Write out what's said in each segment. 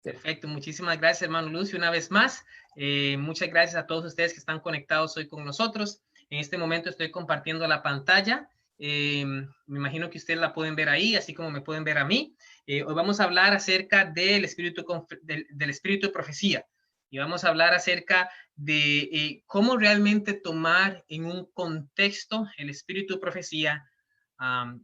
Perfecto, muchísimas gracias, hermano Lucio, una vez más. Muchas gracias a todos ustedes que están conectados hoy con nosotros. En este momento estoy compartiendo la pantalla. Me imagino que ustedes la pueden ver ahí, así como me pueden ver a mí. Hoy vamos a hablar acerca del del espíritu de profecía. Y vamos a hablar acerca de cómo realmente tomar en un contexto el espíritu de profecía,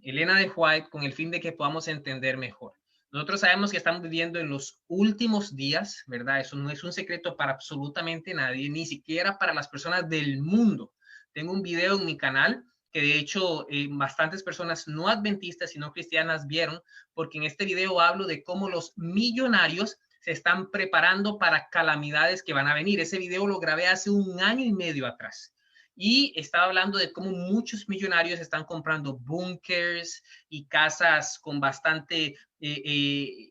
Elena de White, con el fin de que podamos entender mejor. Nosotros sabemos que estamos viviendo en los últimos días, ¿verdad? Eso no es un secreto para absolutamente nadie, ni siquiera para las personas del mundo. Tengo un video en mi canal que de hecho bastantes personas no adventistas y no cristianas vieron, porque en este video hablo de cómo los millonarios se están preparando para calamidades que van a venir. Ese video lo grabé hace 1 año y medio atrás. Y estaba hablando de cómo muchos millonarios están comprando búnkers y casas con bastante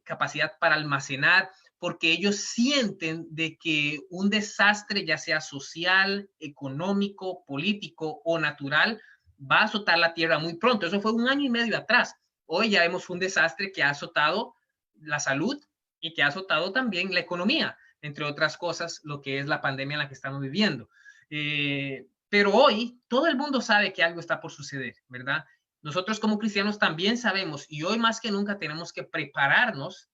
capacidad para almacenar, porque ellos sienten de que un desastre, ya sea social, económico, político o natural, va a azotar la tierra muy pronto. Eso fue 1 año y medio atrás. Hoy ya vemos un desastre que ha azotado la salud y que ha azotado también la economía, entre otras cosas, lo que es la pandemia en la que estamos viviendo. Pero hoy todo el mundo sabe que algo está por suceder, ¿verdad? Nosotros como cristianos también sabemos, y hoy más que nunca tenemos que prepararnos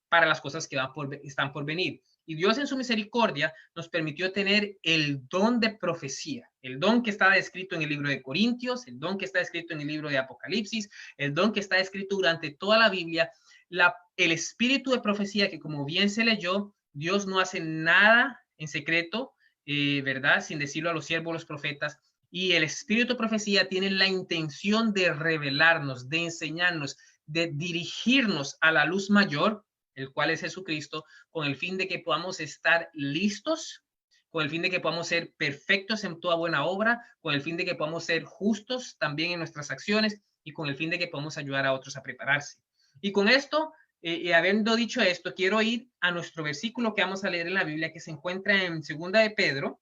para las cosas que están por venir. Y Dios en su misericordia nos permitió tener el don de profecía, el don que está descrito en el libro de Corintios, el don que está escrito en el libro de Apocalipsis, el don que está escrito durante toda la Biblia, el espíritu de profecía que, como bien se leyó, Dios no hace nada en secreto, ¿verdad? Sin decirlo a los siervos, los profetas. Y el espíritu de profecía tiene la intención de revelarnos, de enseñarnos, de dirigirnos a la luz mayor, el cual es Jesucristo, con el fin de que podamos estar listos, con el fin de que podamos ser perfectos en toda buena obra, con el fin de que podamos ser justos también en nuestras acciones y con el fin de que podamos ayudar a otros a prepararse. Y con esto, habiendo dicho esto, quiero ir a nuestro versículo que vamos a leer en la Biblia, que se encuentra en Segunda de Pedro,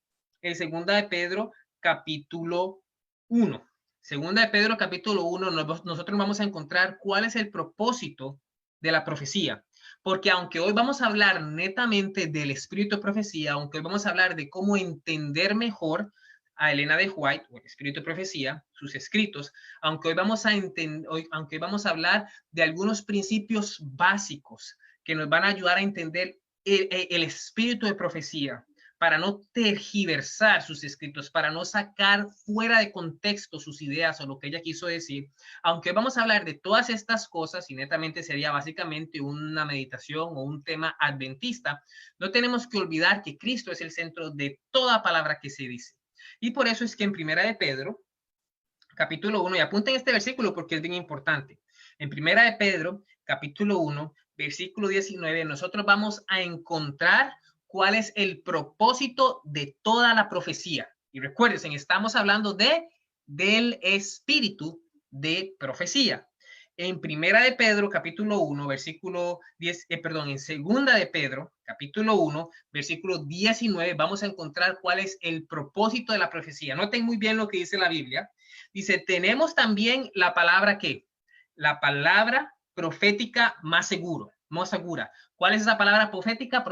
capítulo 1. Segunda de Pedro, capítulo 1, nosotros vamos a encontrar cuál es el propósito de la profecía. Porque aunque hoy vamos a hablar netamente del espíritu de profecía, aunque hoy vamos a hablar de cómo entender mejor a Elena de White, o el espíritu de profecía, sus escritos, aunque hoy aunque hoy vamos a hablar de algunos principios básicos que nos van a ayudar a entender el espíritu de profecía, para no tergiversar sus escritos, para no sacar fuera de contexto sus ideas o lo que ella quiso decir. Aunque vamos a hablar de todas estas cosas, y netamente sería básicamente una meditación o un tema adventista, no tenemos que olvidar que Cristo es el centro de toda palabra que se dice. Y por eso es que en Primera de Pedro, capítulo 1, y apunten este versículo porque es bien importante. En Primera de Pedro, capítulo 1, versículo 19, nosotros vamos a encontrar cuál es el propósito de toda la profecía. Y recuerden, estamos hablando del espíritu de profecía. En Primera de Pedro, capítulo 1, versículo 10, en Segunda de Pedro, capítulo 1, versículo 19, vamos a encontrar cuál es el propósito de la profecía. Noten muy bien lo que dice la Biblia. Dice, tenemos también la palabra ¿qué? La palabra profética más segura. ¿Cuál es esa palabra profética?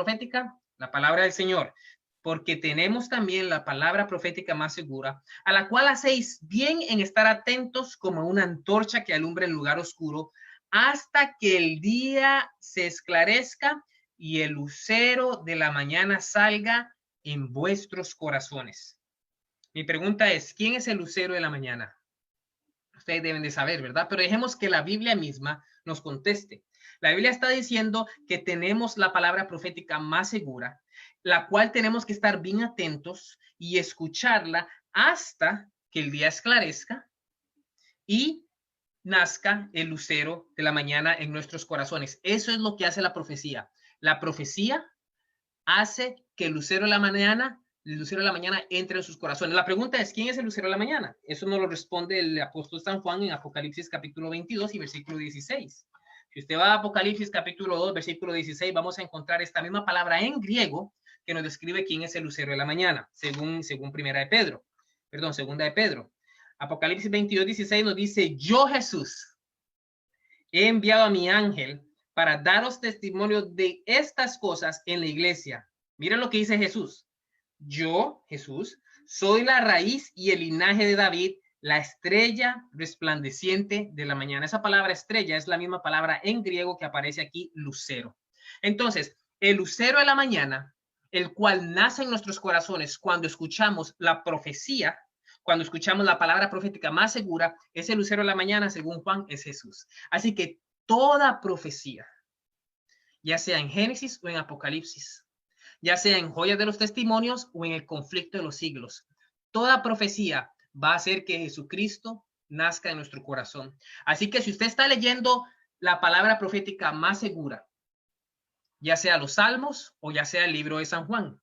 La palabra del Señor. Porque tenemos también la palabra profética más segura, a la cual hacéis bien en estar atentos como una antorcha que alumbra el lugar oscuro, hasta que el día se esclarezca y el lucero de la mañana salga en vuestros corazones. Mi pregunta es, ¿quién es el lucero de la mañana? Ustedes deben de saber, ¿verdad? Pero dejemos que la Biblia misma nos conteste. La Biblia está diciendo que tenemos la palabra profética más segura, la cual tenemos que estar bien atentos y escucharla hasta que el día esclarezca y nazca el lucero de la mañana en nuestros corazones. Eso es lo que hace la profecía. La profecía hace que el lucero de la mañana entre en sus corazones. La pregunta es, ¿quién es el lucero de la mañana? Eso nos lo responde el apóstol San Juan en Apocalipsis capítulo 22 y versículo 16. Si usted va a Apocalipsis capítulo 2, versículo 16, vamos a encontrar esta misma palabra en griego que nos describe quién es el lucero de la mañana, según Segunda de Pedro. Apocalipsis 22, 16 nos dice, yo Jesús he enviado a mi ángel para daros testimonio de estas cosas en la iglesia. Miren lo que dice Jesús. Yo, Jesús, soy la raíz y el linaje de David, la estrella resplandeciente de la mañana. Esa palabra estrella es la misma palabra en griego que aparece aquí, lucero. Entonces, el lucero de la mañana, el cual nace en nuestros corazones cuando escuchamos la profecía, cuando escuchamos la palabra profética más segura, ese lucero de la mañana, según Juan, es Jesús. Así que toda profecía, ya sea en Génesis o en Apocalipsis, ya sea en Joyas de los Testimonios o en el Conflicto de los Siglos, toda profecía va a hacer que Jesucristo nazca en nuestro corazón. Así que si usted está leyendo la palabra profética más segura, ya sea los Salmos o ya sea el libro de San Juan,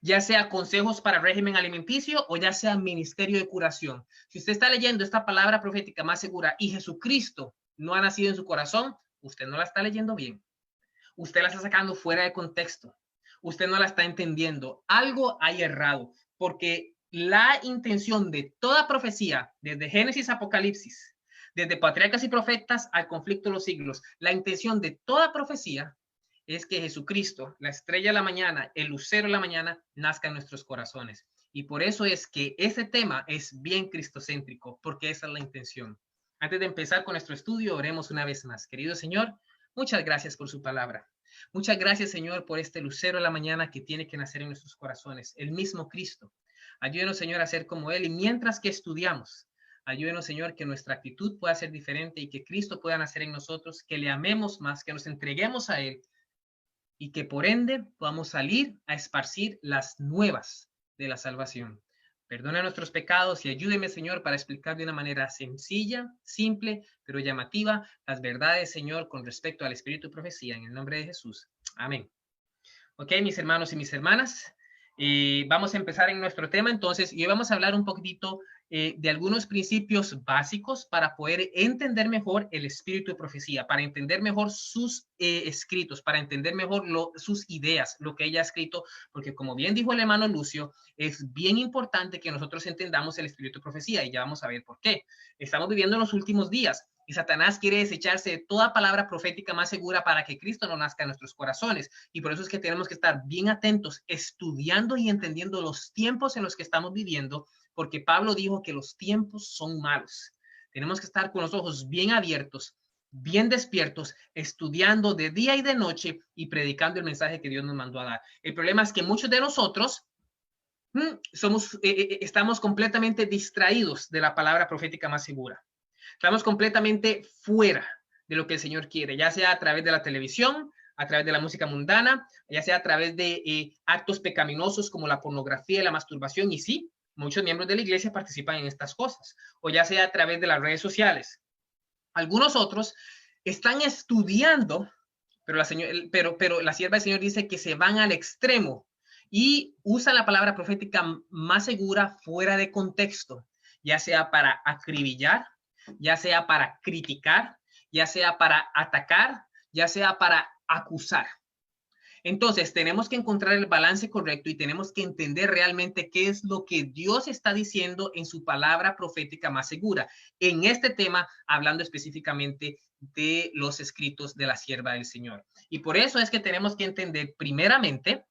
ya sea consejos para régimen alimenticio o ya sea ministerio de curación. Si usted está leyendo esta palabra profética más segura y Jesucristo no ha nacido en su corazón, usted no la está leyendo bien. Usted la está sacando fuera de contexto. Usted no la está entendiendo. Algo hay errado, porque la intención de toda profecía, desde Génesis a Apocalipsis, desde patriarcas y profetas al conflicto de los siglos, la intención de toda profecía es que Jesucristo, la estrella de la mañana, el lucero de la mañana, nazca en nuestros corazones. Y por eso es que ese tema es bien cristocéntrico, porque esa es la intención. Antes de empezar con nuestro estudio, oremos una vez más. Querido Señor, muchas gracias por su palabra. Muchas gracias, Señor, por este lucero de la mañana que tiene que nacer en nuestros corazones, el mismo Cristo. Ayúdenos, Señor, a ser como Él. Y mientras que estudiamos, ayúdenos, Señor, que nuestra actitud pueda ser diferente y que Cristo pueda nacer en nosotros, que le amemos más, que nos entreguemos a Él y que por ende podamos salir a esparcir las nuevas de la salvación. Perdona nuestros pecados y ayúdeme, Señor, para explicar de una manera sencilla, simple, pero llamativa las verdades, Señor, con respecto al Espíritu y profecía. En el nombre de Jesús. Amén. Ok, mis hermanos y mis hermanas, vamos a empezar en nuestro tema entonces y hoy vamos a hablar un poquitito de algunos principios básicos para poder entender mejor el espíritu de profecía, para entender mejor sus escritos, para entender mejor sus ideas, lo que ella ha escrito, porque como bien dijo el hermano Lucio, es bien importante que nosotros entendamos el espíritu de profecía y ya vamos a ver por qué. Estamos viviendo en los últimos días y Satanás quiere desecharse de toda palabra profética más segura para que Cristo no nazca en nuestros corazones. Y por eso es que tenemos que estar bien atentos, estudiando y entendiendo los tiempos en los que estamos viviendo, porque Pablo dijo que los tiempos son malos. Tenemos que estar con los ojos bien abiertos, bien despiertos, estudiando de día y de noche y predicando el mensaje que Dios nos mandó a dar. El problema es que muchos de nosotros estamos completamente distraídos de la palabra profética más segura. Estamos completamente fuera de lo que el Señor quiere, ya sea a través de la televisión, a través de la música mundana, ya sea a través de actos pecaminosos como la pornografía y la masturbación. Y sí, muchos miembros de la iglesia participan en estas cosas, o ya sea a través de las redes sociales. Algunos otros están estudiando, pero la sierva del Señor dice que se van al extremo y usan la palabra profética más segura fuera de contexto, ya sea para acribillar, ya sea para criticar, ya sea para atacar, ya sea para acusar. Entonces, tenemos que encontrar el balance correcto y tenemos que entender realmente qué es lo que Dios está diciendo en su palabra profética más segura. En este tema, hablando específicamente de los escritos de la sierva del Señor. Y por eso es que tenemos que entender primeramente,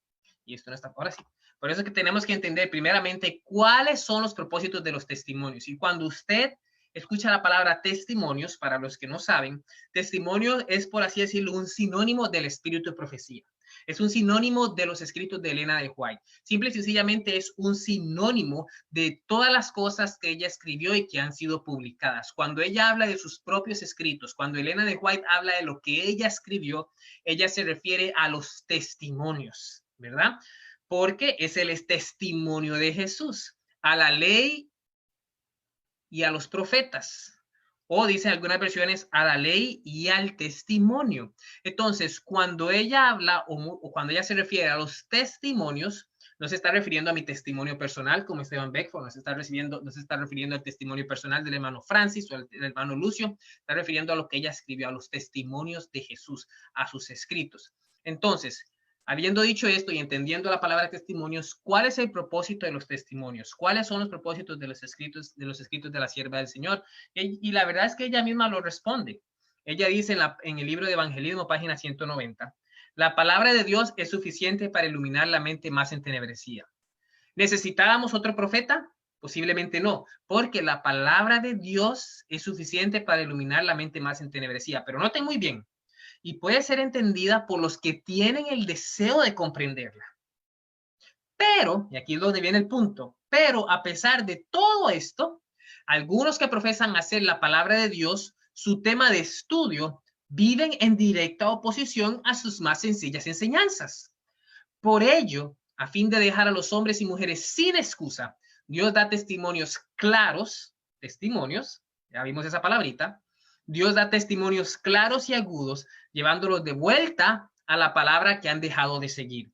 y esto no está ahora sí, por eso es que tenemos que entender primeramente cuáles son los propósitos de los testimonios. Y cuando usted escucha la palabra testimonios, para los que no saben, testimonio es, por así decirlo, un sinónimo del espíritu de profecía. Es un sinónimo de los escritos de Elena de White. Simple y sencillamente es un sinónimo de todas las cosas que ella escribió y que han sido publicadas. Cuando ella habla de sus propios escritos, cuando Elena de White habla de lo que ella escribió, ella se refiere a los testimonios, ¿verdad? Porque es el testimonio de Jesús, a la ley y a los profetas. O dicen algunas versiones a la ley y al testimonio. Entonces, cuando ella habla o cuando ella se refiere a los testimonios, no se está refiriendo a mi testimonio personal como Esteban Beckford, no se está refiriendo al testimonio personal del hermano Francis o del hermano Lucio, está refiriendo a lo que ella escribió, a los testimonios de Jesús, a sus escritos. Entonces, habiendo dicho esto y entendiendo la palabra testimonios, ¿cuál es el propósito de los testimonios? ¿Cuáles son los propósitos de los escritos de la sierva del Señor? Y la verdad es que ella misma lo responde. Ella dice en el libro de Evangelismo, página 190, la palabra de Dios es suficiente para iluminar la mente más entenebrecida. ¿Necesitábamos otro profeta? Posiblemente no, porque la palabra de Dios es suficiente para iluminar la mente más entenebrecida. Pero noten muy bien, y puede ser entendida por los que tienen el deseo de comprenderla. Pero, y aquí es donde viene el punto, pero a pesar de todo esto, algunos que profesan hacer la palabra de Dios su tema de estudio viven en directa oposición a sus más sencillas enseñanzas. Por ello, a fin de dejar a los hombres y mujeres sin excusa, Dios da testimonios claros, testimonios, ya vimos esa palabrita, Dios da testimonios claros y agudos, llevándolos de vuelta a la palabra que han dejado de seguir.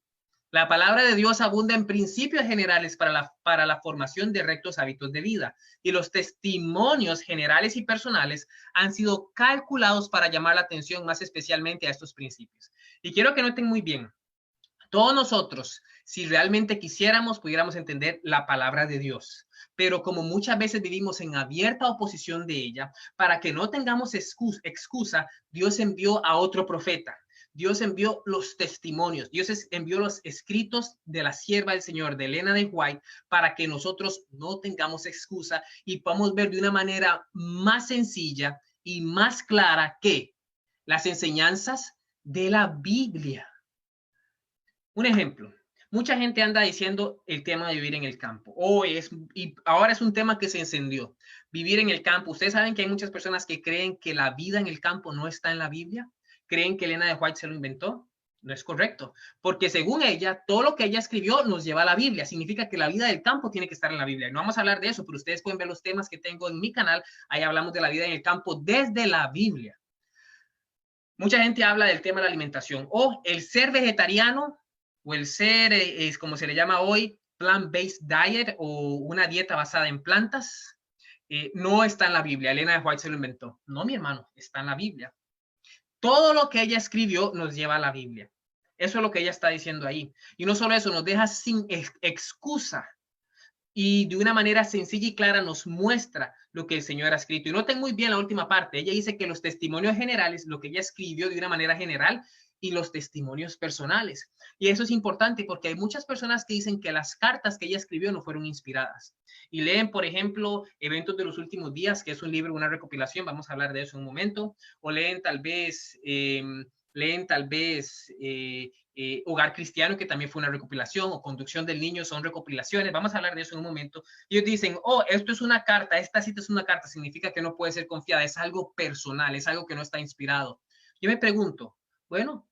La palabra de Dios abunda en principios generales para la formación de rectos hábitos de vida, y los testimonios generales y personales han sido calculados para llamar la atención más especialmente a estos principios. Y quiero que noten muy bien, todos nosotros, si realmente quisiéramos, pudiéramos entender la palabra de Dios. Pero como muchas veces vivimos en abierta oposición de ella, para que no tengamos excusa, Dios envió a otro profeta. Dios envió los testimonios, Dios envió los escritos de la sierva del Señor, de Elena de White, para que nosotros no tengamos excusa y podamos ver de una manera más sencilla y más clara que las enseñanzas de la Biblia. Un ejemplo, mucha gente anda diciendo el tema de vivir en el campo. Y ahora es un tema que se encendió. Vivir en el campo. Ustedes saben que hay muchas personas que creen que la vida en el campo no está en la Biblia. Creen que Elena de White se lo inventó. No es correcto, porque según ella, todo lo que ella escribió nos lleva a la Biblia. Significa que la vida del campo tiene que estar en la Biblia. No vamos a hablar de eso, pero ustedes pueden ver los temas que tengo en mi canal. Ahí hablamos de la vida en el campo desde la Biblia. Mucha gente habla del tema de la alimentación o el ser vegetariano o el ser, es como se le llama hoy, plant-based diet o una dieta basada en plantas. No está en la Biblia. Elena de White se lo inventó. No, mi hermano, está en la Biblia. Todo lo que ella escribió nos lleva a la Biblia. Eso es lo que ella está diciendo ahí. Y no solo eso, nos deja sin excusa. Y de una manera sencilla y clara nos muestra lo que el Señor ha escrito. Y noten muy bien la última parte. Ella dice que los testimonios generales, lo que ella escribió de una manera general, y los testimonios personales. Y eso es importante porque hay muchas personas que dicen que las cartas que ella escribió no fueron inspiradas. Y leen, por ejemplo, Eventos de los Últimos Días, que es un libro, una recopilación, vamos a hablar de eso en un momento, o leen tal vez Hogar Cristiano, que también fue una recopilación, o Conducción del Niño, son recopilaciones. Vamos a hablar de eso en un momento. Y ellos dicen, oh, esto es una carta, esta cita es una carta, significa que no puede ser confiada, es algo personal, es algo que no está inspirado. Yo me pregunto, bueno,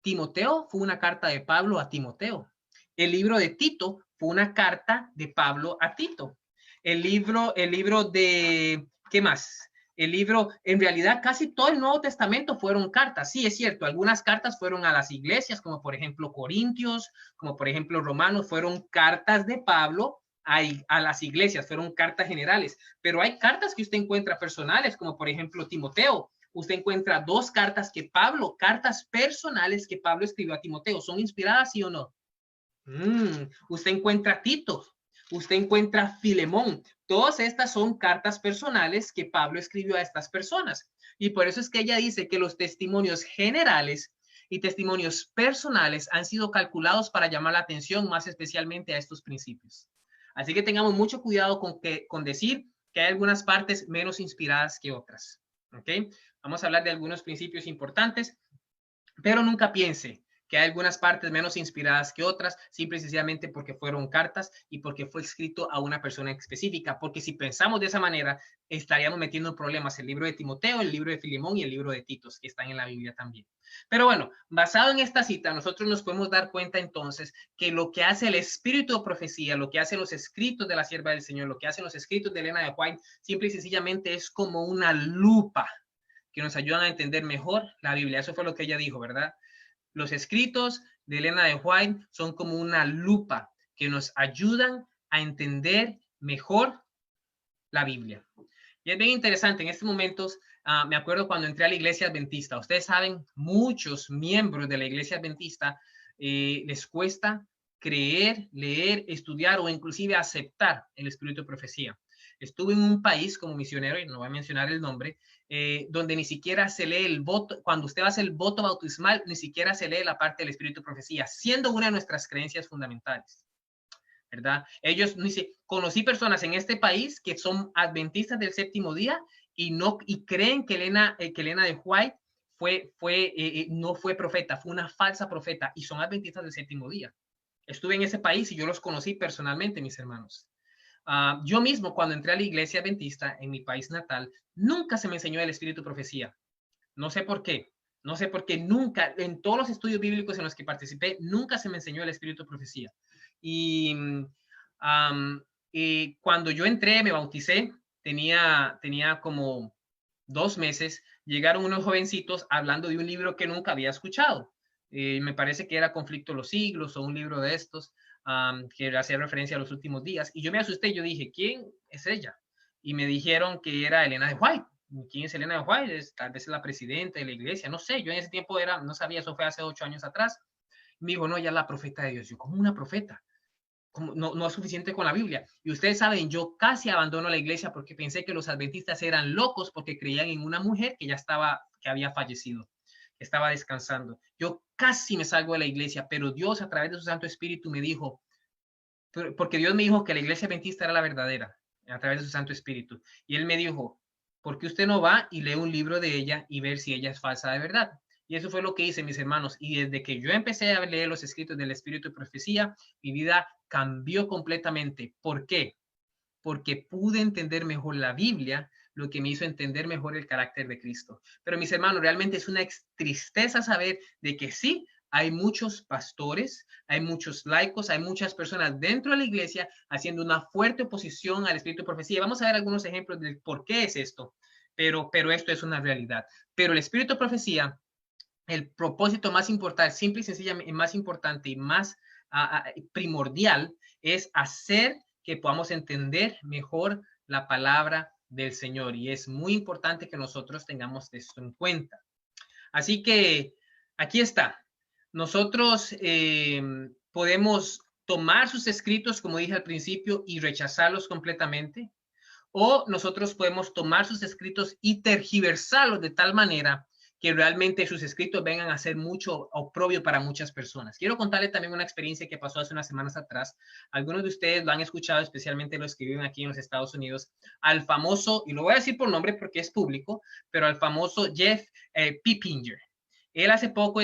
Timoteo fue una carta de Pablo a Timoteo. El libro de Tito fue una carta de Pablo a Tito. El libro de, ¿qué más? El libro, en realidad, casi todo el Nuevo Testamento fueron cartas. Sí, es cierto, algunas cartas fueron a las iglesias, como por ejemplo Corintios, como por ejemplo Romanos, fueron cartas de Pablo a las iglesias, fueron cartas generales. Pero hay cartas que usted encuentra personales, como por ejemplo Timoteo. Usted encuentra dos cartas cartas personales que Pablo escribió a Timoteo. ¿Son inspiradas, sí o no? Usted encuentra Tito, usted encuentra Filemón. Todas estas son cartas personales que Pablo escribió a estas personas. Y por eso es que ella dice que los testimonios generales y testimonios personales han sido calculados para llamar la atención más especialmente a estos principios. Así que tengamos mucho cuidado con decir que hay algunas partes menos inspiradas que otras. ¿Ok? Vamos a hablar de algunos principios importantes, pero nunca piense que hay algunas partes menos inspiradas que otras, simple y sencillamente porque fueron cartas y porque fue escrito a una persona específica. Porque si pensamos de esa manera, estaríamos metiendo en problemas el libro de Timoteo, el libro de Filemón y el libro de Tito, que están en la Biblia también. Pero bueno, basado en esta cita, nosotros nos podemos dar cuenta entonces que lo que hace el espíritu de profecía, lo que hacen los escritos de la sierva del Señor, lo que hacen los escritos de Elena de White, simple y sencillamente es como una lupa que nos ayudan a entender mejor la Biblia. Eso fue lo que ella dijo, ¿verdad? Los escritos de Elena de White son como una lupa que nos ayudan a entender mejor la Biblia. Y es bien interesante, en estos momentos, me acuerdo cuando entré a la iglesia adventista. Ustedes saben, muchos miembros de la iglesia adventista les cuesta creer, leer, estudiar o inclusive aceptar el espíritu de profecía. Estuve en un país como misionero, y no voy a mencionar el nombre, donde ni siquiera se lee el voto, cuando usted hace el voto bautismal, ni siquiera se lee la parte del espíritu de profecía, siendo una de nuestras creencias fundamentales, ¿verdad? Ellos, conocí personas en este país que son adventistas del séptimo día y creen que Elena de White no fue profeta, fue una falsa profeta, y son adventistas del séptimo día. Estuve en ese país y yo los conocí personalmente, mis hermanos. Yo mismo, cuando entré a la iglesia adventista en mi país natal, nunca se me enseñó el espíritu de profecía. No sé por qué. No sé por qué nunca, en todos los estudios bíblicos en los que participé, nunca se me enseñó el espíritu de profecía. Y, y cuando yo entré, me bauticé, tenía como 2 meses, llegaron unos jovencitos hablando de un libro que nunca había escuchado. Me parece que era Conflicto de los Siglos o un libro de estos que hacía referencia a los últimos días. Y yo me asusté, yo dije, ¿quién es ella? Y me dijeron que era Elena de White. ¿Quién es Elena de White? Tal vez es la presidenta de la iglesia, no sé, yo en ese tiempo no sabía, eso fue hace 8 años atrás. Me dijo, no, ella es la profeta de Dios. Yo, ¿cómo una profeta? No es suficiente con la Biblia. Y ustedes saben, yo casi abandono la iglesia porque pensé que los adventistas eran locos porque creían en una mujer que había fallecido, que estaba descansando. Yo casi me salgo de la iglesia, pero Dios a través de su Santo Espíritu me dijo, porque Dios me dijo que la iglesia adventista era la verdadera, a través de su Santo Espíritu. Y él me dijo, ¿por qué usted no va y lee un libro de ella y ver si ella es falsa de verdad? Y eso fue lo que hice, mis hermanos. Y desde que yo empecé a leer los escritos del Espíritu de Profecía, mi vida cambió completamente. ¿Por qué? Porque pude entender mejor la Biblia, lo que me hizo entender mejor el carácter de Cristo. Pero mis hermanos, realmente es una tristeza saber de que sí, hay muchos pastores, hay muchos laicos, hay muchas personas dentro de la iglesia haciendo una fuerte oposición al espíritu de profecía. Vamos a ver algunos ejemplos de por qué es esto, pero esto es una realidad. Pero el espíritu de profecía, el propósito más importante, simple y sencillamente más importante y más primordial, es hacer que podamos entender mejor la palabra del Señor. Y es muy importante que nosotros tengamos esto en cuenta. Así que aquí está. Nosotros podemos tomar sus escritos, como dije al principio, y rechazarlos completamente. O nosotros podemos tomar sus escritos y tergiversarlos de tal manera que realmente sus escritos vengan a ser mucho oprobio para muchas personas. Quiero contarle también una experiencia que pasó hace unas semanas atrás. Algunos de ustedes lo han escuchado, especialmente los que viven aquí en los Estados Unidos, al famoso, y lo voy a decir por nombre porque es público, pero al famoso Jeff Pippinger. Él hace poco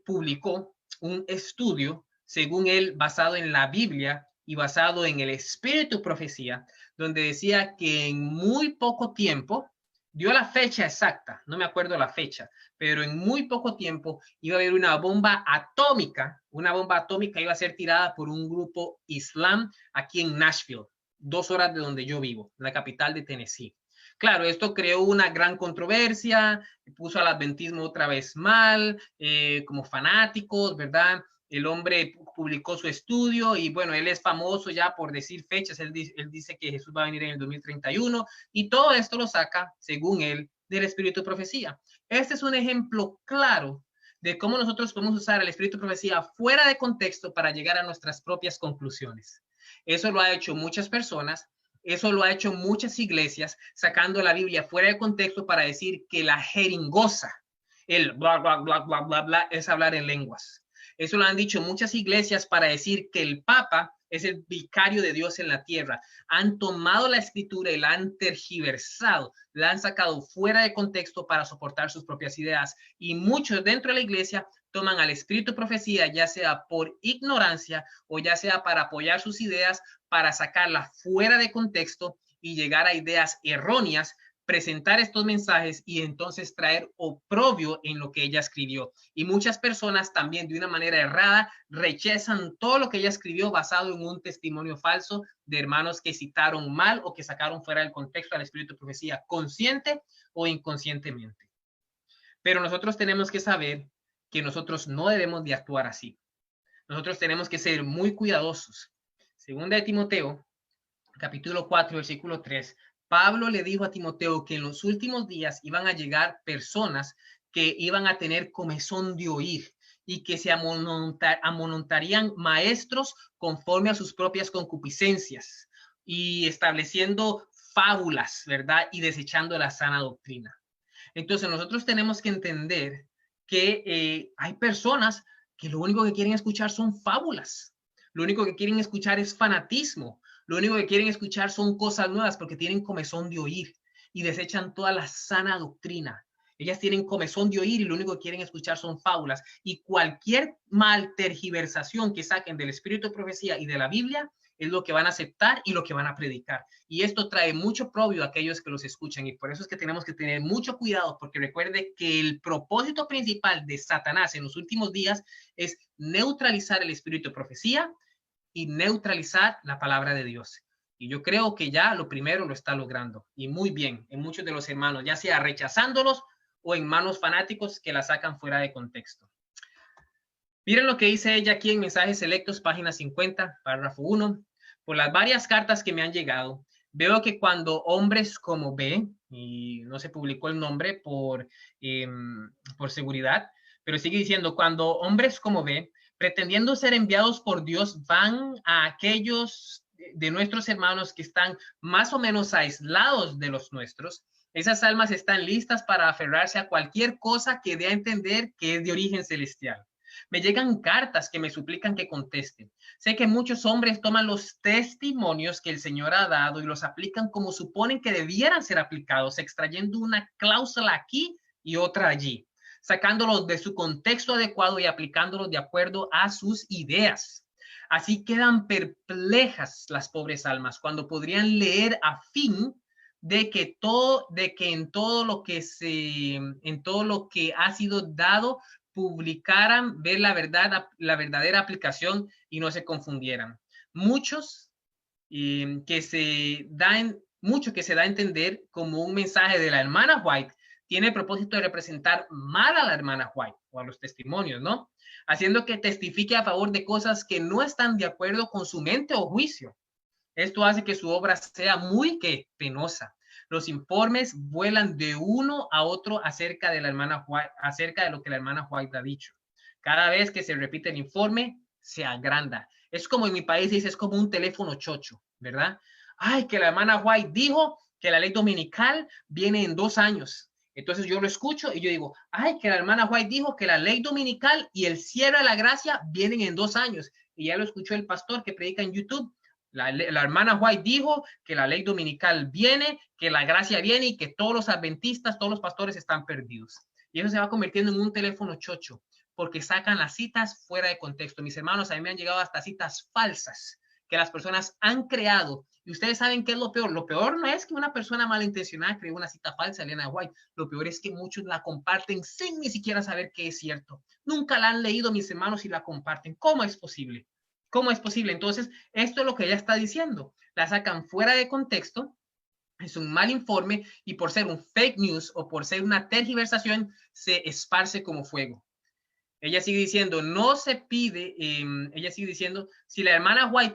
publicó un estudio, según él, basado en la Biblia y basado en el espíritu de profecía, donde decía que en muy poco tiempo, dio la fecha exacta, no me acuerdo la fecha, pero en muy poco tiempo iba a haber una bomba atómica iba a ser tirada por un grupo islam aquí en Nashville, 2 horas de donde yo vivo, la capital de Tennessee. Claro, esto creó una gran controversia, puso al adventismo otra vez mal, como fanáticos, ¿verdad? El hombre publicó su estudio y bueno, él es famoso ya por decir fechas. Él dice que Jesús va a venir en el 2031 y todo esto lo saca, según él, del espíritu de profecía. Este es un ejemplo claro de cómo nosotros podemos usar el espíritu de profecía fuera de contexto para llegar a nuestras propias conclusiones. Eso lo ha hecho muchas personas. Eso lo ha hecho muchas iglesias, sacando la Biblia fuera de contexto para decir que la jeringosa, el bla, bla, bla, bla, bla, bla, es hablar en lenguas. Eso lo han dicho muchas iglesias para decir que el Papa es el vicario de Dios en la tierra. Han tomado la escritura y la han tergiversado, la han sacado fuera de contexto para soportar sus propias ideas. Y muchos dentro de la iglesia toman al espíritu de profecía, ya sea por ignorancia o ya sea para apoyar sus ideas, para sacarlas fuera de contexto y llegar a ideas erróneas, presentar estos mensajes y entonces traer oprobio en lo que ella escribió. Y muchas personas también de una manera errada rechazan todo lo que ella escribió basado en un testimonio falso de hermanos que citaron mal o que sacaron fuera del contexto al espíritu de profecía, consciente o inconscientemente. Pero nosotros tenemos que saber que nosotros no debemos de actuar así. Nosotros tenemos que ser muy cuidadosos. Segunda de Timoteo, capítulo 4, versículo 3, Pablo le dijo a Timoteo que en los últimos días iban a llegar personas que iban a tener comezón de oír y que se amontonarían maestros conforme a sus propias concupiscencias y estableciendo fábulas, ¿verdad? Y desechando la sana doctrina. Entonces nosotros tenemos que entender que hay personas que lo único que quieren escuchar son fábulas. Lo único que quieren escuchar es fanatismo. Lo único que quieren escuchar son cosas nuevas porque tienen comezón de oír y desechan toda la sana doctrina. Ellas tienen comezón de oír y lo único que quieren escuchar son fábulas. Y cualquier mal tergiversación que saquen del espíritu de profecía y de la Biblia es lo que van a aceptar y lo que van a predicar. Y esto trae mucho propio a aquellos que los escuchan. Y por eso es que tenemos que tener mucho cuidado, porque recuerde que el propósito principal de Satanás en los últimos días es neutralizar el espíritu de profecía y neutralizar la palabra de Dios. Y yo creo que ya lo primero lo está logrando. Y muy bien, en muchos de los hermanos, ya sea rechazándolos o en manos fanáticos que la sacan fuera de contexto. Miren lo que dice ella aquí en Mensajes Selectos, página 50, párrafo 1. Por las varias cartas que me han llegado, veo que cuando hombres como B, y no se publicó el nombre por seguridad, pero sigue diciendo, cuando hombres como B, pretendiendo ser enviados por Dios, van a aquellos de nuestros hermanos que están más o menos aislados de los nuestros, esas almas están listas para aferrarse a cualquier cosa que dé a entender que es de origen celestial. Me llegan cartas que me suplican que conteste. Sé que muchos hombres toman los testimonios que el Señor ha dado y los aplican como suponen que debieran ser aplicados, extrayendo una cláusula aquí y otra allí, sacándolos de su contexto adecuado y aplicándolos de acuerdo a sus ideas. Así quedan perplejas las pobres almas cuando podrían leer a fin de que en todo lo que ha sido dado publicaran, ver la verdadera aplicación y no se confundieran. Mucho que se da a entender como un mensaje de la hermana White tiene el propósito de representar mal a la hermana White o a los testimonios, ¿no? Haciendo que testifique a favor de cosas que no están de acuerdo con su mente o juicio. Esto hace que su obra sea muy penosa. Los informes vuelan de uno a otro acerca de lo que la hermana White ha dicho. Cada vez que se repite el informe, se agranda. Es como en mi país dice, es como un teléfono chocho, ¿verdad? Ay, que la hermana White dijo que la ley dominical viene en 2 años. Entonces yo lo escucho y yo digo, ay, que la hermana White dijo que la ley dominical y el cierre de la gracia vienen en 2 años. Y ya lo escuchó el pastor que predica en YouTube. La hermana White dijo que la ley dominical viene, que la gracia viene y que todos los adventistas, todos los pastores están perdidos. Y eso se va convirtiendo en un teléfono chocho, porque sacan las citas fuera de contexto. Mis hermanos, a mí me han llegado hasta citas falsas que las personas han creado. Y ustedes saben qué es lo peor. Lo peor no es que una persona malintencionada creó una cita falsa, Elena White. Lo peor es que muchos la comparten sin ni siquiera saber que es cierto. Nunca la han leído, mis hermanos, y la comparten. ¿Cómo es posible? ¿Cómo es posible? Entonces, esto es lo que ella está diciendo. La sacan fuera de contexto, es un mal informe y por ser un fake news o por ser una tergiversación, se esparce como fuego. Ella sigue diciendo, no se pide, ella sigue diciendo, si la hermana White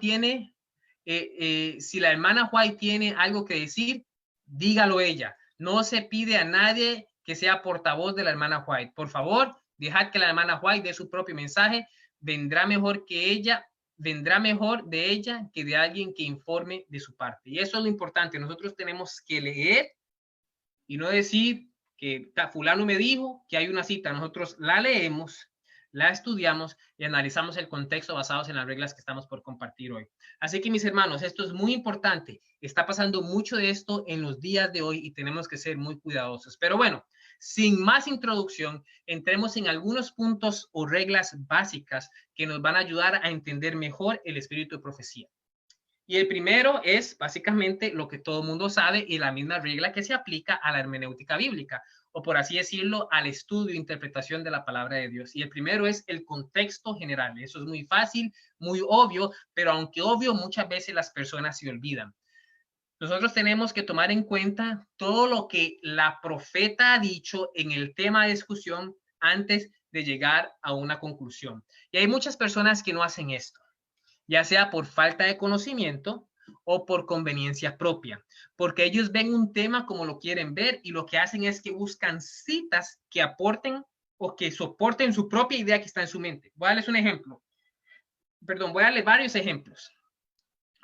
tiene algo que decir, dígalo ella. No se pide a nadie que sea portavoz de la hermana White. Por favor, dejad que la hermana White dé su propio mensaje. Vendrá mejor de ella que de alguien que informe de su parte. Y eso es lo importante. Nosotros tenemos que leer y no decir que fulano me dijo que hay una cita. Nosotros la leemos, la estudiamos y analizamos el contexto basados en las reglas que estamos por compartir hoy. Así que, mis hermanos, esto es muy importante. Está pasando mucho de esto en los días de hoy y tenemos que ser muy cuidadosos. Pero bueno, sin más introducción, entremos en algunos puntos o reglas básicas que nos van a ayudar a entender mejor el espíritu de profecía. Y el primero es básicamente lo que todo el mundo sabe y la misma regla que se aplica a la hermenéutica bíblica, o por así decirlo, al estudio e interpretación de la palabra de Dios. Y el primero es el contexto general. Eso es muy fácil, muy obvio, pero aunque obvio, muchas veces las personas se olvidan. Nosotros tenemos que tomar en cuenta todo lo que la profeta ha dicho en el tema de discusión antes de llegar a una conclusión. Y hay muchas personas que no hacen esto, ya sea por falta de conocimiento o por conveniencia propia, porque ellos ven un tema como lo quieren ver y lo que hacen es que buscan citas que aporten o que soporten su propia idea que está en su mente. Voy a darles un ejemplo. Voy a darles varios ejemplos.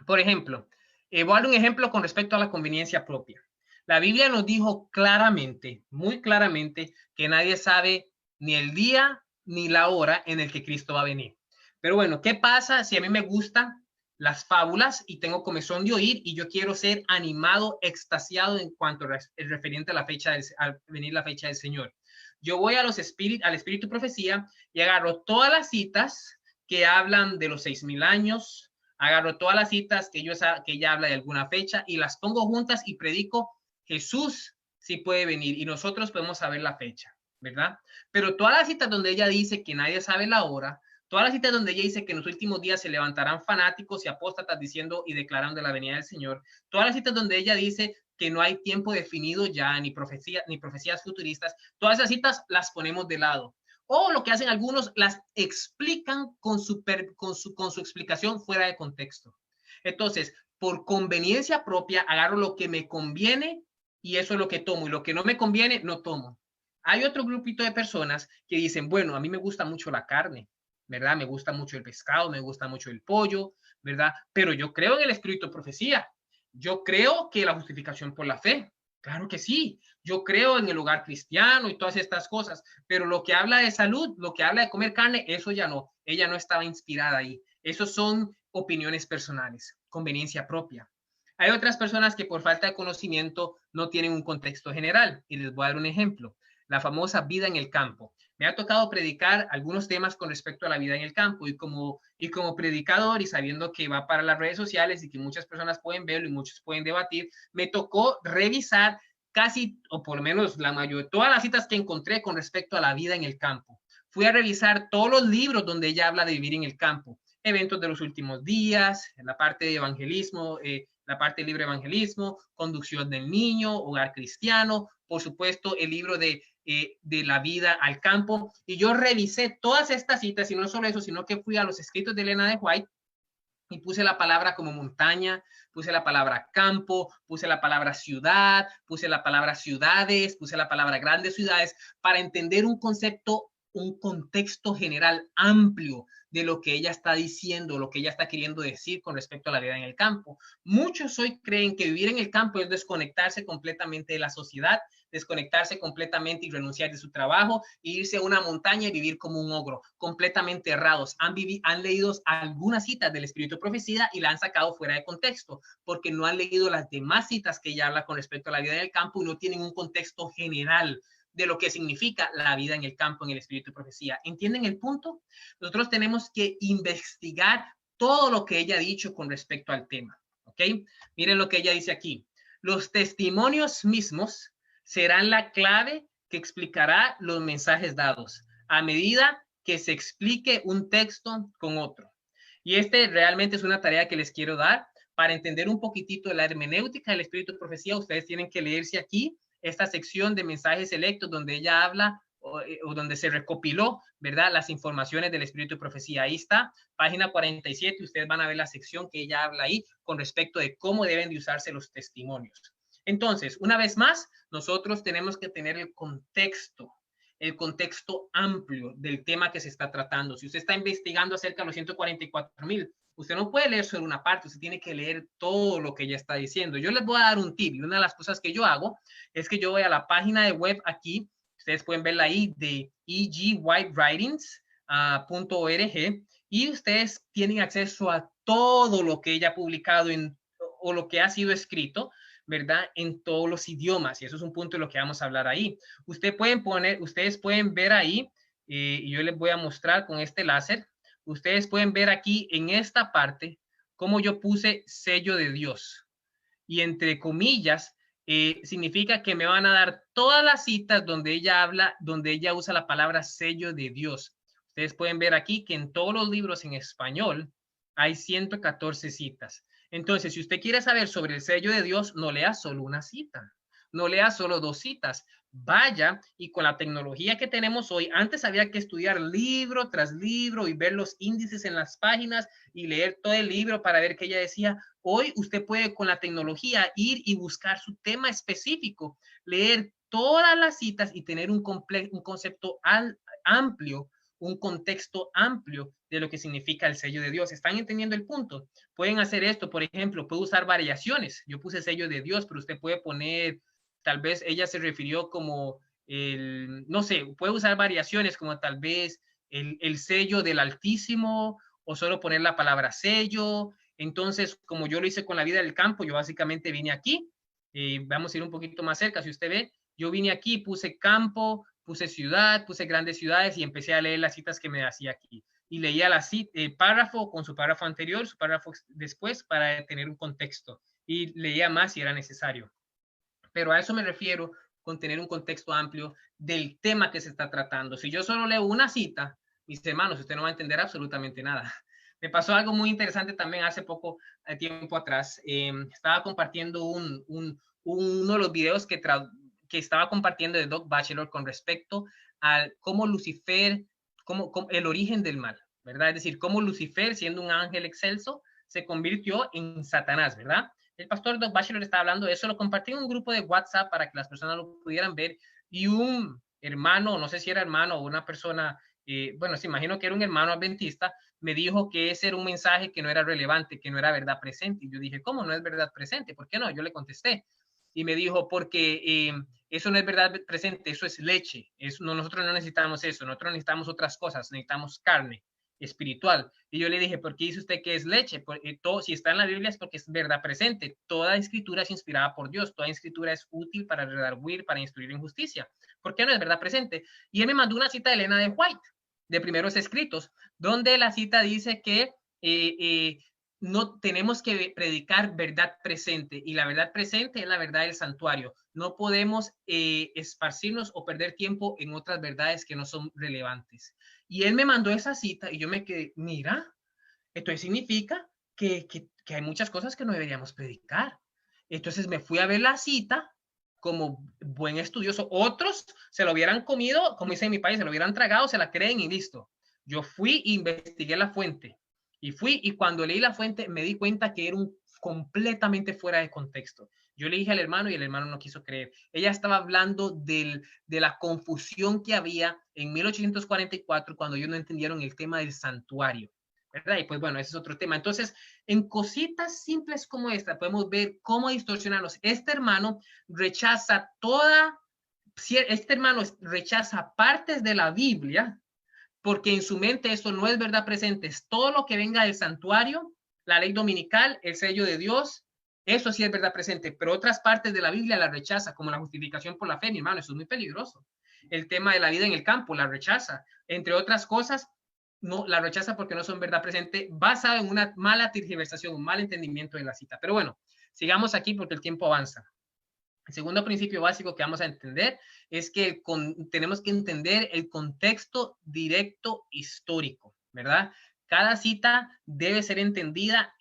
Por ejemplo, Voy a dar un ejemplo con respecto a la conveniencia propia. La Biblia nos dijo claramente, muy claramente, que nadie sabe ni el día ni la hora en el que Cristo va a venir. Pero bueno, ¿qué pasa si a mí me gustan las fábulas y tengo comezón de oír y yo quiero ser animado, extasiado en cuanto es referente a la fecha al venir la fecha del Señor? Yo voy a al espíritu profecía y agarro todas las citas que hablan de los 6,000 años, agarro todas las citas que ella habla de alguna fecha y las pongo juntas y predico: Jesús sí puede venir y nosotros podemos saber la fecha, ¿verdad? Pero todas las citas donde ella dice que nadie sabe la hora, todas las citas donde ella dice que en los últimos días se levantarán fanáticos y apóstatas diciendo y declarando de la venida del Señor, todas las citas donde ella dice que no hay tiempo definido ya, ni profecías futuristas, todas esas citas las ponemos de lado. O lo que hacen algunos, las explican con su explicación fuera de contexto. Entonces, por conveniencia propia, agarro lo que me conviene y eso es lo que tomo. Y lo que no me conviene, no tomo. Hay otro grupito de personas que dicen, bueno, a mí me gusta mucho la carne, ¿verdad? Me gusta mucho el pescado, me gusta mucho el pollo, ¿verdad? Pero yo creo en el espíritu de profecía. Yo creo que la justificación por la fe. Claro que sí. Yo creo en el hogar cristiano y todas estas cosas, pero lo que habla de salud, lo que habla de comer carne, eso ya no. Ella no estaba inspirada ahí. Esos son opiniones personales, conveniencia propia. Hay otras personas que por falta de conocimiento no tienen un contexto general. Y les voy a dar un ejemplo. La famosa vida en el campo. Me ha tocado predicar algunos temas con respecto a la vida en el campo y como predicador y sabiendo que va para las redes sociales y que muchas personas pueden verlo y muchos pueden debatir, me tocó revisar casi, o por lo menos la mayoría de todas las citas que encontré con respecto a la vida en el campo. Fui a revisar todos los libros donde ella habla de vivir en el campo, eventos de los últimos días, la parte de evangelismo, la parte de libre evangelismo, conducción del niño, hogar cristiano, por supuesto el libro de la vida al campo. Y yo revisé todas estas citas y no solo eso, sino que fui a los escritos de Elena de White y puse la palabra como montaña, puse la palabra campo, puse la palabra ciudad, puse la palabra ciudades, puse la palabra grandes ciudades para entender un concepto, un contexto general amplio de lo que ella está diciendo, lo que ella está queriendo decir con respecto a la vida en el campo. Muchos hoy creen que vivir en el campo es desconectarse completamente de la sociedad, desconectarse completamente y renunciar de su trabajo e irse a una montaña y vivir como un ogro, completamente errados. Han leído algunas citas del espíritu de profecía y la han sacado fuera de contexto, porque no han leído las demás citas que ella habla con respecto a la vida en el campo y no tienen un contexto general de lo que significa la vida en el campo en el espíritu de profecía. ¿Entienden el punto? Nosotros tenemos que investigar todo lo que ella ha dicho con respecto al tema. ¿Ok? Miren lo que ella dice aquí. Los testimonios mismos serán la clave que explicará los mensajes dados a medida que se explique un texto con otro. Y este realmente es una tarea que les quiero dar para entender un poquitito de la hermenéutica del espíritu de profecía. Ustedes tienen que leerse aquí esta sección de mensajes selectos donde ella habla o donde se recopiló, ¿verdad? Las informaciones del espíritu de profecía. Ahí está, página 47. Ustedes van a ver la sección que ella habla ahí con respecto de cómo deben de usarse los testimonios. Entonces, una vez más, nosotros tenemos que tener el contexto amplio del tema que se está tratando. Si usted está investigando acerca de los 144,000, usted no puede leer solo una parte, usted tiene que leer todo lo que ella está diciendo. Yo les voy a dar un tip y una de las cosas que yo hago es que yo voy a la página de web aquí, ustedes pueden verla ahí, de egwritewritings.org, y ustedes tienen acceso a todo lo que ella ha publicado o lo que ha sido escrito, ¿verdad? En todos los idiomas. Y eso es un punto de lo que vamos a hablar ahí. Ustedes pueden ver ahí, y yo les voy a mostrar con este láser. Ustedes pueden ver aquí en esta parte cómo yo puse sello de Dios. Y entre comillas, significa que me van a dar todas las citas donde ella habla, donde ella usa la palabra sello de Dios. Ustedes pueden ver aquí que en todos los libros en español hay 114 citas. Entonces, si usted quiere saber sobre el sello de Dios, no lea solo una cita, no lea solo 2 citas. Vaya, y con la tecnología que tenemos hoy, antes había que estudiar libro tras libro y ver los índices en las páginas y leer todo el libro para ver qué ella decía. Hoy usted puede con la tecnología ir y buscar su tema específico, leer todas las citas y tener un concepto amplio un contexto amplio de lo que significa el sello de Dios. ¿Están entendiendo el punto? Pueden hacer esto, por ejemplo, puede usar variaciones. Yo puse sello de Dios, pero usted puede poner, tal vez ella se refirió como no sé, puede usar variaciones como tal vez el sello del Altísimo, o solo poner la palabra sello. Entonces, como yo lo hice con la vida del campo, yo básicamente vine aquí, vamos a ir un poquito más cerca, si usted ve, yo vine aquí, puse campo, puse ciudad, puse grandes ciudades y empecé a leer las citas que me hacía aquí. Y leía la cita, párrafo con su párrafo anterior, su párrafo después, para tener un contexto. Y leía más si era necesario. Pero a eso me refiero con tener un contexto amplio del tema que se está tratando. Si yo solo leo una cita, mis hermanos, usted no va a entender absolutamente nada. Me pasó algo muy interesante también hace poco tiempo atrás. Estaba compartiendo uno de los videos que estaba compartiendo de Doug Batchelor con respecto a cómo Lucifer, cómo el origen del mal, ¿verdad? Es decir, cómo Lucifer, siendo un ángel excelso, se convirtió en Satanás, ¿verdad? El pastor Doug Batchelor está hablando de eso, lo compartí en un grupo de WhatsApp para que las personas lo pudieran ver, y un hermano, no sé si era hermano o una persona, bueno, se imagino que era un hermano adventista, me dijo que ese era un mensaje que no era relevante, que no era verdad presente. Y yo dije, ¿cómo no es verdad presente? ¿Por qué no? Yo le contesté. Y me dijo, porque eso no es verdad presente, eso es leche. Nosotros no necesitamos eso, nosotros necesitamos otras cosas, necesitamos carne espiritual. Y yo le dije, ¿por qué dice usted que es leche? Si está en la Biblia es porque es verdad presente. Toda escritura es inspirada por Dios, toda escritura es útil para redarguir, para instruir en justicia. ¿Por qué no es verdad presente? Y él me mandó una cita de Elena de White, de Primeros Escritos, donde la cita dice que no tenemos que predicar verdad presente, y la verdad presente es la verdad del santuario. No podemos esparcirnos o perder tiempo en otras verdades que no son relevantes. Y él me mandó esa cita y yo me quedé, mira, esto significa que hay muchas cosas que no deberíamos predicar. Entonces me fui a ver la cita como buen estudioso. Otros se lo hubieran comido, como dice en mi país, se lo hubieran tragado, se la creen y listo. Yo fui e investigué la fuente. Y cuando leí la fuente me di cuenta que era completamente fuera de contexto. Yo le dije al hermano y el hermano no quiso creer. Ella estaba hablando de la confusión que había en 1844 cuando ellos no entendieron el tema del santuario, ¿verdad? Y pues bueno, ese es otro tema. Entonces, en cositas simples como esta, podemos ver cómo distorsionarnos. Este hermano rechaza partes de la Biblia, porque en su mente eso no es verdad presente, es todo lo que venga del santuario, la ley dominical, el sello de Dios, eso sí es verdad presente, pero otras partes de la Biblia la rechaza, como la justificación por la fe, mi hermano, eso es muy peligroso. El tema de la vida en el campo la rechaza, entre otras cosas, no la rechaza porque no son verdad presente, basada en una mala tergiversación, un mal entendimiento de la cita. Pero bueno, sigamos aquí porque el tiempo avanza. El segundo principio básico que vamos a entender es que tenemos que entender el contexto directo histórico, ¿verdad? Cada cita debe ser entendida,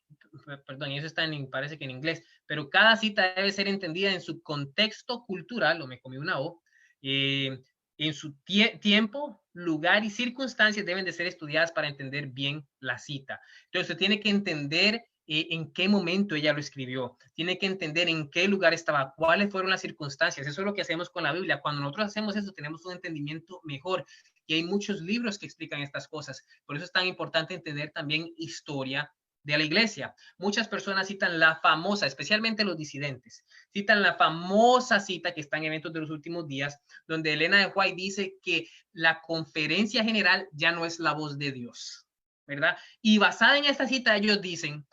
perdón, y eso está parece que en inglés, pero cada cita debe ser entendida en su contexto cultural, o me comí una O, en su tiempo, lugar y circunstancias deben de ser estudiadas para entender bien la cita. Entonces, se tiene que entender en qué momento ella lo escribió, tiene que entender en qué lugar estaba, cuáles fueron las circunstancias. Eso es lo que hacemos con la Biblia. Cuando nosotros hacemos eso, tenemos un entendimiento mejor. Y hay muchos libros que explican estas cosas. Por eso es tan importante entender también historia de la iglesia. Muchas personas citan la famosa, especialmente los disidentes, citan la famosa cita que está en Eventos de los Últimos Días, donde Elena de White dice que la conferencia general ya no es la voz de Dios, ¿verdad? Y basada en esta cita, ellos dicen,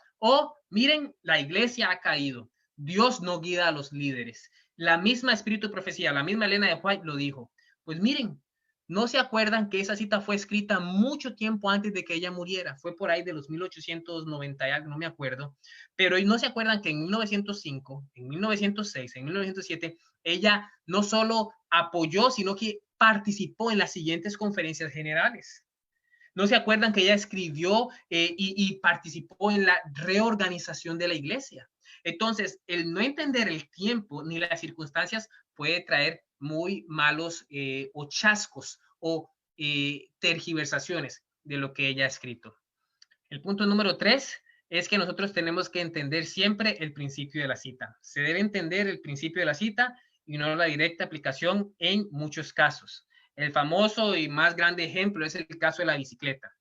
miren, la iglesia ha caído. Dios no guía a los líderes. La misma espíritu de profecía, la misma Elena de White lo dijo. Pues miren, ¿no se acuerdan que esa cita fue escrita mucho tiempo antes de que ella muriera? Fue por ahí de los 1890 y algo, no me acuerdo. Pero no se acuerdan que en 1905, en 1906, en 1907, ella no solo apoyó, sino que participó en las siguientes conferencias generales. ¿No se acuerdan que ella escribió y participó en la reorganización de la iglesia? Entonces, el no entender el tiempo ni las circunstancias puede traer muy malos o chascos o tergiversaciones de lo que ella ha escrito. El punto número 3 es que nosotros tenemos que entender siempre el principio de la cita. Se debe entender el principio de la cita y no la directa aplicación en muchos casos. El famoso y más grande ejemplo es el caso de la bicicleta.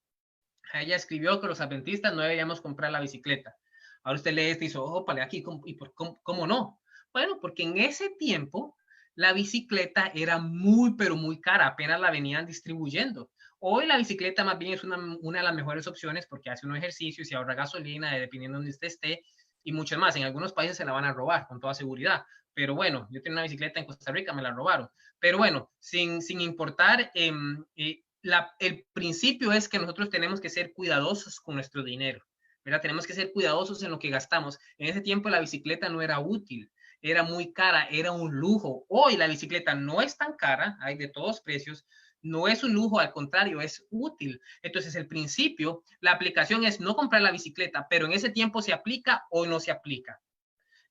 Ella escribió que los adventistas no deberíamos comprar la bicicleta. Ahora usted lee esto y dice, oh, para aquí, ¿cómo no? Bueno, porque en ese tiempo la bicicleta era muy, pero muy cara, apenas la venían distribuyendo. Hoy la bicicleta más bien es una de las mejores opciones porque hace un ejercicio y se ahorra gasolina, dependiendo de donde usted esté, y mucho más. En algunos países se la van a robar, con toda seguridad. Pero bueno, yo tenía una bicicleta en Costa Rica, me la robaron. Pero bueno, sin importar, el principio es que nosotros tenemos que ser cuidadosos con nuestro dinero, ¿verdad? Tenemos que ser cuidadosos en lo que gastamos. En ese tiempo la bicicleta no era útil, era muy cara, era un lujo. Hoy la bicicleta no es tan cara, hay de todos precios, no es un lujo, al contrario, es útil. Entonces el principio, la aplicación es no comprar la bicicleta, pero en ese tiempo se aplica o no se aplica.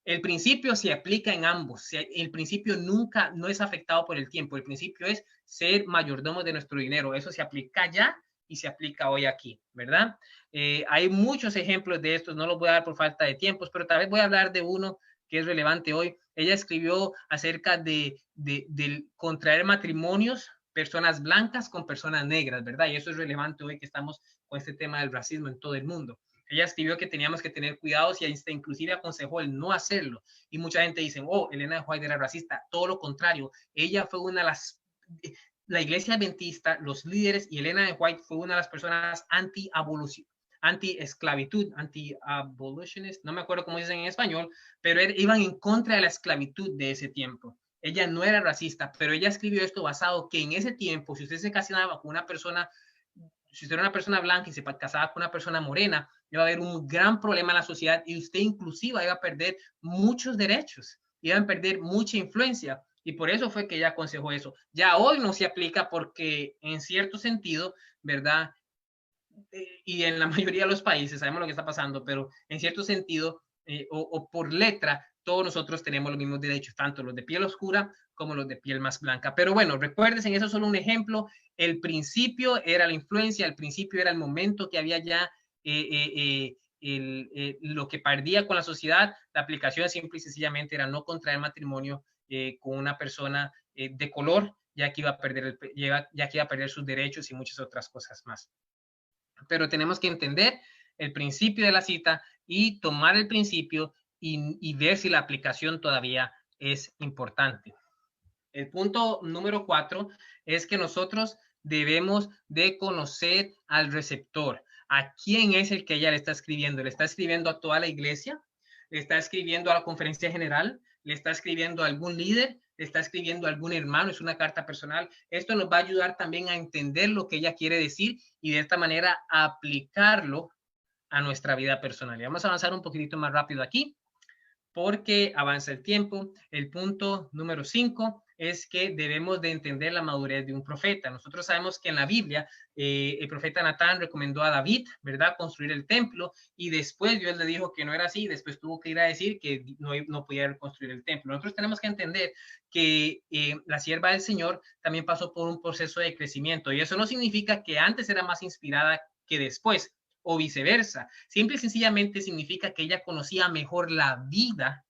El principio se aplica en ambos. El principio nunca no es afectado por el tiempo. El principio es ser mayordomos de nuestro dinero. Eso se aplica ya y se aplica hoy aquí, ¿verdad? Hay muchos ejemplos de estos. No los voy a dar por falta de tiempos, pero tal vez voy a hablar de uno que es relevante hoy. Ella escribió acerca de contraer matrimonios, personas blancas con personas negras, ¿verdad? Y eso es relevante hoy que estamos con este tema del racismo en todo el mundo. Ella escribió que teníamos que tener cuidados y inclusive aconsejó el no hacerlo. Y mucha gente dice, oh, Elena de White era racista. Todo lo contrario, ella fue una de las, la iglesia adventista, los líderes, y Elena de White fue una de las personas anti-esclavitud, anti-abolitionist, no me acuerdo cómo dicen en español, pero iban en contra de la esclavitud de ese tiempo. Ella no era racista, pero ella escribió esto basado que en ese tiempo, si usted se casaba con una persona, si usted era una persona blanca y se casaba con una persona morena, iba a haber un gran problema en la sociedad y usted inclusive iba a perder muchos derechos, iba a perder mucha influencia. Y por eso fue que ella aconsejó eso. Ya hoy no se aplica porque en cierto sentido, ¿verdad? Y en la mayoría de los países sabemos lo que está pasando, pero en cierto sentido o por letra, todos nosotros tenemos los mismos derechos, tanto los de piel oscura como los de piel más blanca. Pero bueno, recuerden, eso es solo un ejemplo. El principio era la influencia, el principio era el momento que había ya lo que perdía con la sociedad. La aplicación simple y sencillamente era no contraer matrimonio con una persona de color, ya que iba a perder ya que iba a perder sus derechos y muchas otras cosas más. Pero tenemos que entender el principio de la cita y tomar el principio y ver si la aplicación todavía es importante. El punto número 4 es que nosotros debemos de conocer al receptor. ¿A quién es el que ella le está escribiendo? ¿Le está escribiendo a toda la iglesia? ¿Le está escribiendo a la conferencia general? ¿Le está escribiendo a algún líder? ¿Le está escribiendo a algún hermano? ¿Es una carta personal? Esto nos va a ayudar también a entender lo que ella quiere decir y de esta manera aplicarlo a nuestra vida personal. Y vamos a avanzar un poquitito más rápido aquí porque avanza el tiempo. El punto número 5 es que debemos de entender la madurez de un profeta. Nosotros sabemos que en la Biblia el profeta Natán recomendó a David, ¿verdad?, construir el templo y después Dios le dijo que no era así, después tuvo que ir a decir que no podía construir el templo. Nosotros tenemos que entender que la sierva del Señor también pasó por un proceso de crecimiento y eso no significa que antes era más inspirada que después o viceversa. Simple y sencillamente significa que ella conocía mejor la vida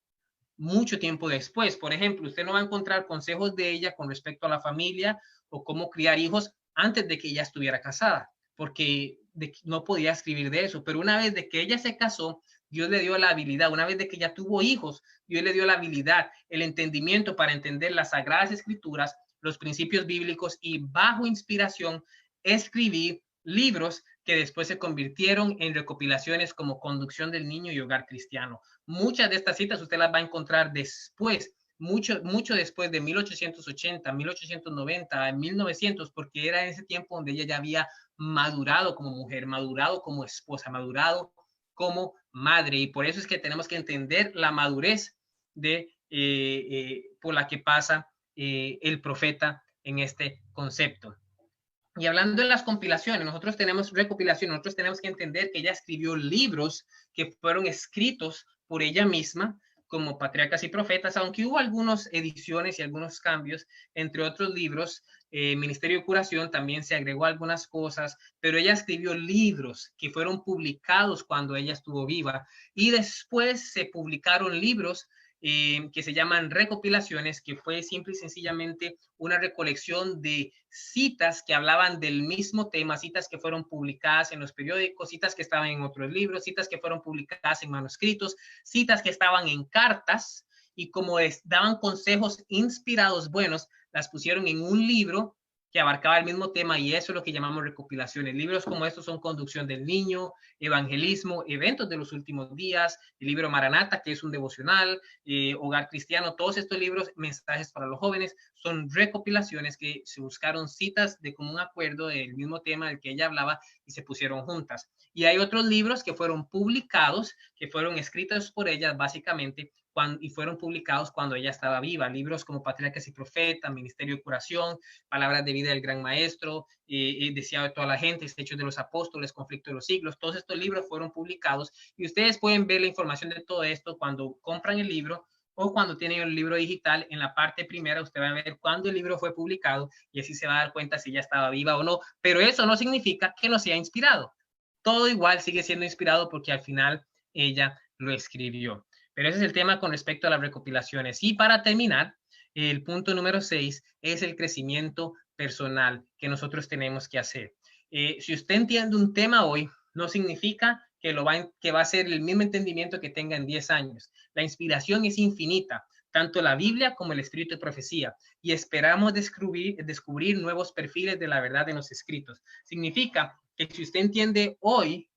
mucho tiempo después. Por ejemplo, usted no va a encontrar consejos de ella con respecto a la familia o cómo criar hijos antes de que ella estuviera casada, porque no podía escribir de eso. Pero una vez de que ella se casó, Dios le dio la habilidad. Una vez de que ella tuvo hijos, Dios le dio la habilidad, el entendimiento para entender las Sagradas Escrituras, los principios bíblicos y bajo inspiración escribir libros que después se convirtieron en recopilaciones como Conducción del Niño y Hogar Cristiano. Muchas de estas citas usted las va a encontrar después, mucho después de 1880, 1890, 1900, porque era en ese tiempo donde ella ya había madurado como mujer, madurado como esposa, madurado como madre. Y por eso es que tenemos que entender la madurez por la que pasa el profeta en este concepto. Y hablando de las compilaciones, nosotros tenemos recopilación, nosotros tenemos que entender que ella escribió libros que fueron escritos por ella misma, como Patriarcas y Profetas, aunque hubo algunas ediciones y algunos cambios, entre otros libros, Ministerio de Curación también se agregó algunas cosas, pero ella escribió libros que fueron publicados cuando ella estuvo viva y después se publicaron libros que se llaman recopilaciones, que fue simple y sencillamente una recolección de citas que hablaban del mismo tema, citas que fueron publicadas en los periódicos, citas que estaban en otros libros, citas que fueron publicadas en manuscritos, citas que estaban en cartas, y como daban consejos inspirados buenos, las pusieron en un libro que abarcaba el mismo tema, y eso es lo que llamamos recopilaciones. Libros como estos son Conducción del Niño, Evangelismo, Eventos de los Últimos Días, el libro Maranata, que es un devocional, Hogar Cristiano. Todos estos libros, Mensajes para los Jóvenes, son recopilaciones que se buscaron citas de común acuerdo del mismo tema del que ella hablaba y se pusieron juntas. Y hay otros libros que fueron publicados, que fueron escritos por ella básicamente, y fueron publicados cuando ella estaba viva. Libros como Patriarcas y Profetas, Ministerio de Curación, Palabras de Vida del Gran Maestro, Deseado de toda la gente, Hechos de los Apóstoles, Conflicto de los Siglos. Todos estos libros fueron publicados y ustedes pueden ver la información de todo esto cuando compran el libro o cuando tienen el libro digital. En la parte primera usted va a ver cuándo el libro fue publicado y así se va a dar cuenta si ya estaba viva o no. Pero eso no significa que no sea inspirado. Todo igual sigue siendo inspirado porque al final ella lo escribió. Pero ese es el tema con respecto a las recopilaciones. Y para terminar, el punto número 6 es el crecimiento personal que nosotros tenemos que hacer. Si usted entiende un tema hoy, no significa que va a ser el mismo entendimiento que tenga en 10 años. La inspiración es infinita, tanto la Biblia como el Espíritu de Profecía, y esperamos descubrir nuevos perfiles de la verdad en los escritos. Significa que si usted entiende hoy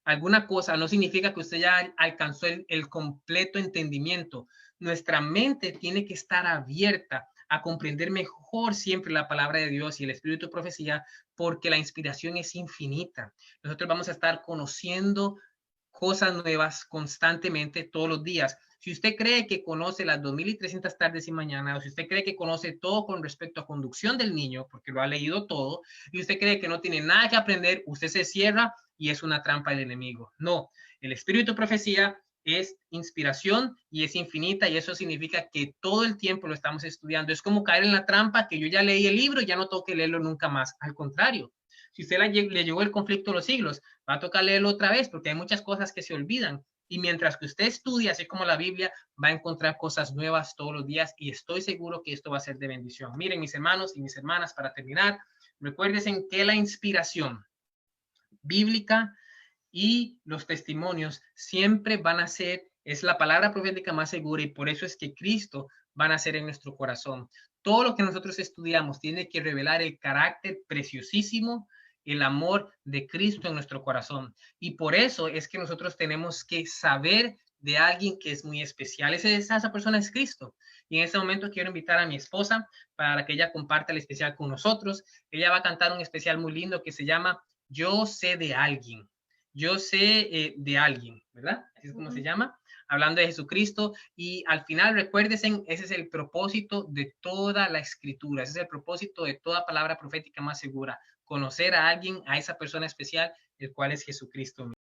alguna cosa, no significa que usted ya alcanzó el completo entendimiento. Nuestra mente tiene que estar abierta a comprender mejor siempre la palabra de Dios y el Espíritu de Profecía, porque la inspiración es infinita. Nosotros vamos a estar conociendo cosas nuevas constantemente todos los días. Si usted cree que conoce las 2300 tardes y mañanas, o si usted cree que conoce todo con respecto a conducción del niño, porque lo ha leído todo, y usted cree que no tiene nada que aprender, usted se cierra y es una trampa del enemigo. No, el Espíritu de Profecía es inspiración y es infinita, y eso significa que todo el tiempo lo estamos estudiando. Es como caer en la trampa que yo ya leí el libro y ya no tengo que leerlo nunca más. Al contrario, si usted le llegó el conflicto de los siglos, va a tocar leerlo otra vez porque hay muchas cosas que se olvidan. Y mientras que usted estudia, así como la Biblia, va a encontrar cosas nuevas todos los días, y estoy seguro que esto va a ser de bendición. Miren, mis hermanos y mis hermanas, para terminar, recuerden que la inspiración bíblica y los testimonios siempre van a ser, es la palabra profética más segura, y por eso es que Cristo van a ser en nuestro corazón. Todo lo que nosotros estudiamos tiene que revelar el carácter preciosísimo, el amor de Cristo en nuestro corazón. Y por eso es que nosotros tenemos que saber de alguien que es muy especial. Esa persona es Cristo. Y en este momento quiero invitar a mi esposa para que ella comparta el especial con nosotros. Ella va a cantar un especial muy lindo que se llama Yo sé de alguien. Yo sé de alguien, ¿verdad? Así es como se llama, hablando de Jesucristo. Y al final, recuérdense, ese es el propósito de toda la escritura, ese es el propósito de toda palabra profética más segura, conocer a alguien, a esa persona especial, el cual es Jesucristo.